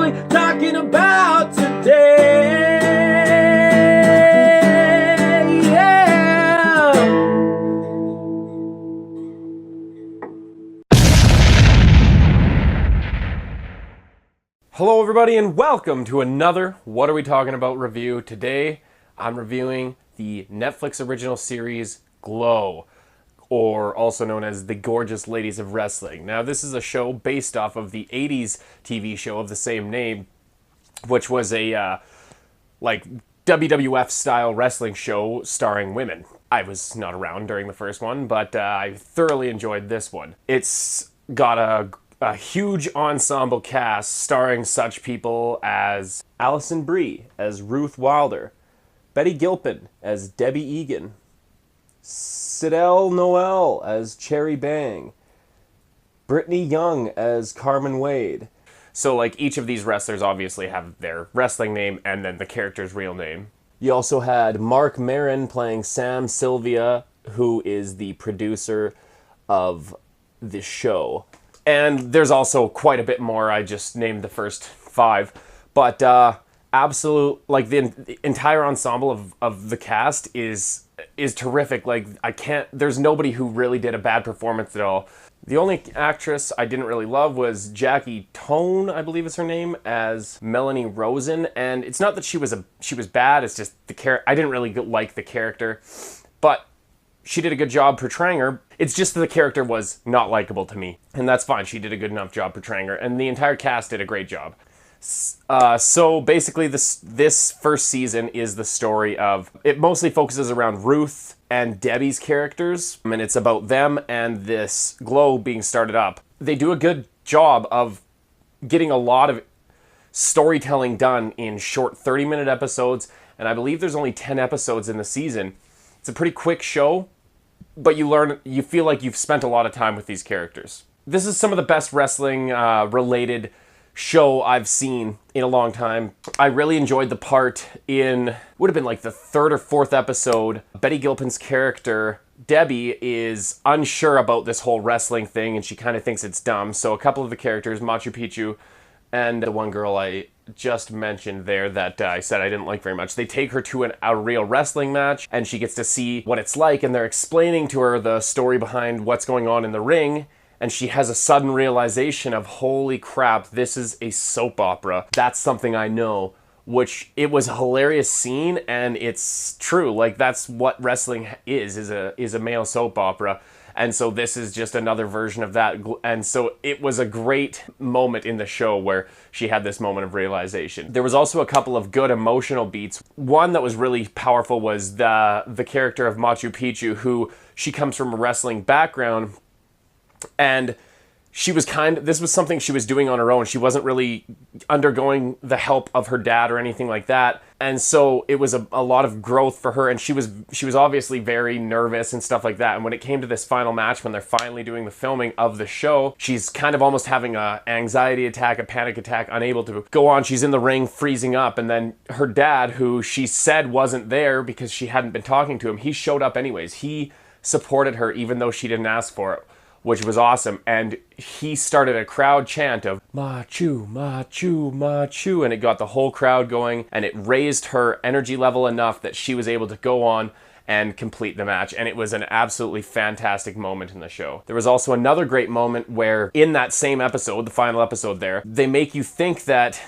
really talking about today. Yeah. Hello everybody and welcome to another What Are We Talking About review. Today I'm reviewing the Netflix original series Glow, or also known as The Gorgeous Ladies of Wrestling. Now this is a show based off of the 80s TV show of the same name, which was a like WWF style wrestling show starring women. I was not around during the first one, but I thoroughly enjoyed this one. It's got a huge ensemble cast starring such people as Alison Brie as Ruth Wilder, Betty Gilpin as Debbie Egan, Sydelle Noel as Cherry Bang, Brittany Young as Carmen Wade. So like each of these wrestlers obviously have their wrestling name and then the character's real name. You also had Mark Maron playing Sam Sylvia, who is the producer of the show. And there's also quite a bit more. I just named the first 5. But absolute, like the entire ensemble of the cast is terrific. Like there's nobody who really did a bad performance at all. The only actress I didn't really love was Jackie Tone, I believe is her name, as Melanie Rosen. And it's not that she was bad, it's just I didn't really like the character. But she did a good job portraying her. It's just that the character was not likable to me. And that's fine. She did a good enough job portraying her. And the entire cast did a great job. So basically this first season is the story of... It mostly focuses around Ruth and Debbie's characters. And it's about them and this Glow being started up. They do a good job of getting a lot of storytelling done in short 30-minute episodes. And I believe there's only 10 episodes in the season. It's a pretty quick show, but you feel like you've spent a lot of time with these characters. This is some of the best wrestling related show I've seen in a long time. I really enjoyed the part would have been like the 3rd or 4th episode. Betty Gilpin's character, Debbie, is unsure about this whole wrestling thing and she kind of thinks it's dumb. So a couple of the characters, Machu Picchu and the one girl I just mentioned there that I said I didn't like very much, they take her to a real wrestling match and she gets to see what it's like, and they're explaining to her the story behind what's going on in the ring, and she has a sudden realization of, holy crap, this is a soap opera. That's something I know, which it was a hilarious scene, and it's true. Like, that's what wrestling is a male soap opera. And so this is just another version of that. And so it was a great moment in the show where she had this moment of realization. There was also a couple of good emotional beats. One that was really powerful was the character of Machu Picchu, who she comes from a wrestling background, and this was something she was doing on her own. She wasn't really undergoing the help of her dad or anything like that. And so it was a lot of growth for her, and she was obviously very nervous and stuff like that. And when it came to this final match, when they're finally doing the filming of the show, she's kind of almost having an anxiety attack, a panic attack, unable to go on. She's in the ring freezing up, and then her dad, who she said wasn't there because she hadn't been talking to him, he showed up anyways. He supported her even though she didn't ask for it, which was awesome. And he started a crowd chant of Machu, Machu, Machu, and it got the whole crowd going, and it raised her energy level enough that she was able to go on and complete the match. And it was an absolutely fantastic moment in the show. There was also another great moment where in that same episode, the final episode there, they make you think that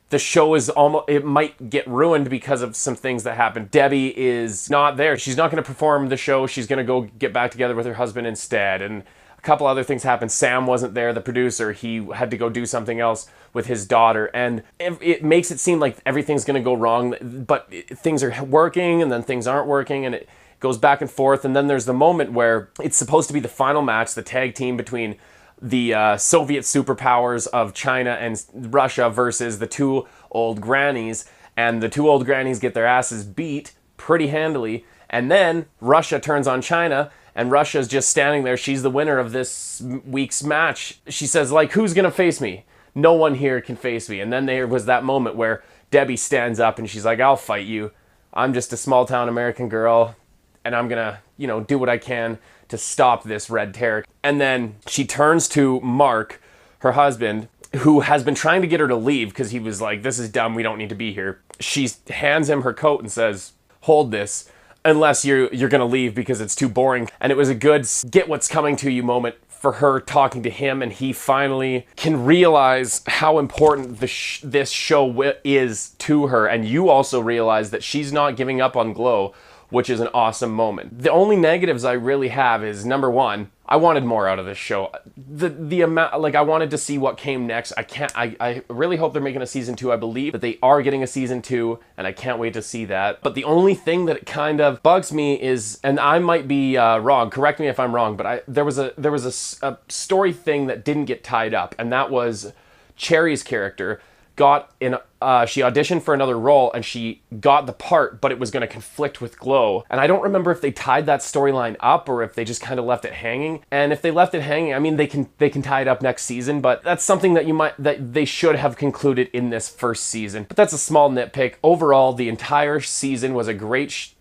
the show it might get ruined because of some things that happen. Debbie is not there. She's not going to perform the show. She's going to go get back together with her husband instead. And a couple other things happened. Sam wasn't there, the producer. He had to go do something else with his daughter. And it makes it seem like everything's going to go wrong, but things are working and then things aren't working, and it goes back and forth. And then there's the moment where it's supposed to be the final match, the tag team between the Soviet superpowers of China and Russia versus the 2 old grannies. And the 2 old grannies get their asses beat pretty handily. And then Russia turns on China, and Russia's just standing there. She's the winner of this week's match. She says, like, who's gonna face me? No one here can face me. And then there was that moment where Debbie stands up and she's like, I'll fight you. I'm just a small town American girl, and I'm gonna, do what I can to stop this red terror. And then she turns to Mark, her husband, who has been trying to get her to leave because he was like, this is dumb, we don't need to be here. She hands him her coat and says, hold this, unless you're gonna leave because it's too boring. And it was a good get what's coming to you moment for her talking to him, and he finally can realize how important this show is to her. And you also realize that she's not giving up on Glow, which is an awesome moment. The only negatives I really have is, number one, I wanted more out of this show. The amount, like, I wanted to see what came next. I really hope they're making a season 2. I believe that they are getting a season 2, and I can't wait to see that. But the only thing that kind of bugs me is, and I might be wrong, correct me if I'm wrong, but there was a story thing that didn't get tied up, and that was Cherry's character she auditioned for another role and she got the part, but it was going to conflict with Glow. And I don't remember if they tied that storyline up or if they just kind of left it hanging. And if they left it hanging, I mean, they can tie it up next season, but that's something that they should have concluded in this first season. But that's a small nitpick. Overall, the entire season was a great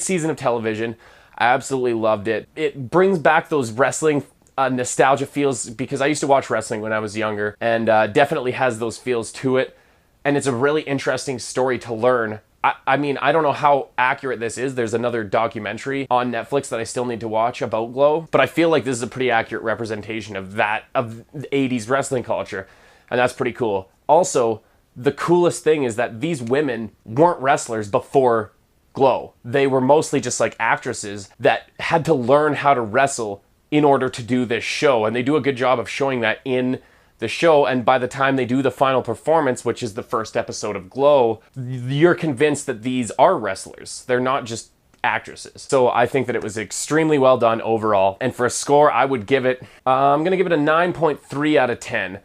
season of television. I absolutely loved it. It brings back those wrestling nostalgia feels, because I used to watch wrestling when I was younger, and definitely has those feels to it. And it's a really interesting story to learn. I mean, I don't know how accurate this is. There's another documentary on Netflix that I still need to watch about Glow, but I feel like this is a pretty accurate representation of the 80s wrestling culture, and that's pretty cool. Also, the coolest thing is that these women weren't wrestlers before Glow. They were mostly just like actresses that had to learn how to wrestle in order to do this show, and they do a good job of showing that in the show. And by the time they do the final performance, which is the first episode of Glow, you're convinced that these are wrestlers. They're not just actresses. So I think that it was extremely well done overall. And for a score, I would give it, I'm gonna give it a 9.3 out of 10.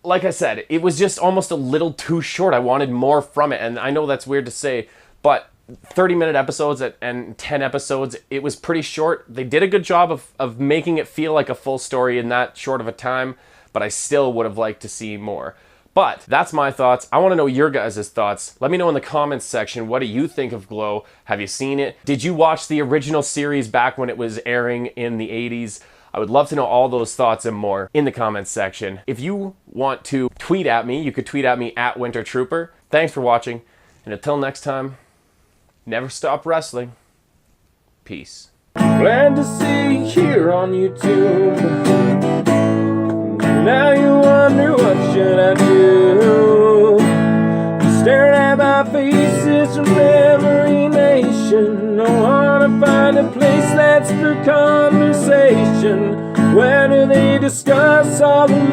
Like I said, it was just almost a little too short. I wanted more from it, and I know that's weird to say, but 30-minute episodes and 10 episodes, it was pretty short. They did a good job of making it feel like a full story in that short of a time, but I still would have liked to see more. But that's my thoughts. I want to know your guys' thoughts. Let me know in the comments section, what do you think of Glow? Have you seen it? Did you watch the original series back when it was airing in the 80s? I would love to know all those thoughts and more in the comments section. If you want to tweet at me, you could tweet at me at Winter Trooper. Thanks for watching, and until next time, never stop wrestling. Peace. Glad to see you here on YouTube. Now you wonder what should I do. Staring at my faces from Memory Nation. I wanna find a place that's for conversation. Where do they discuss all the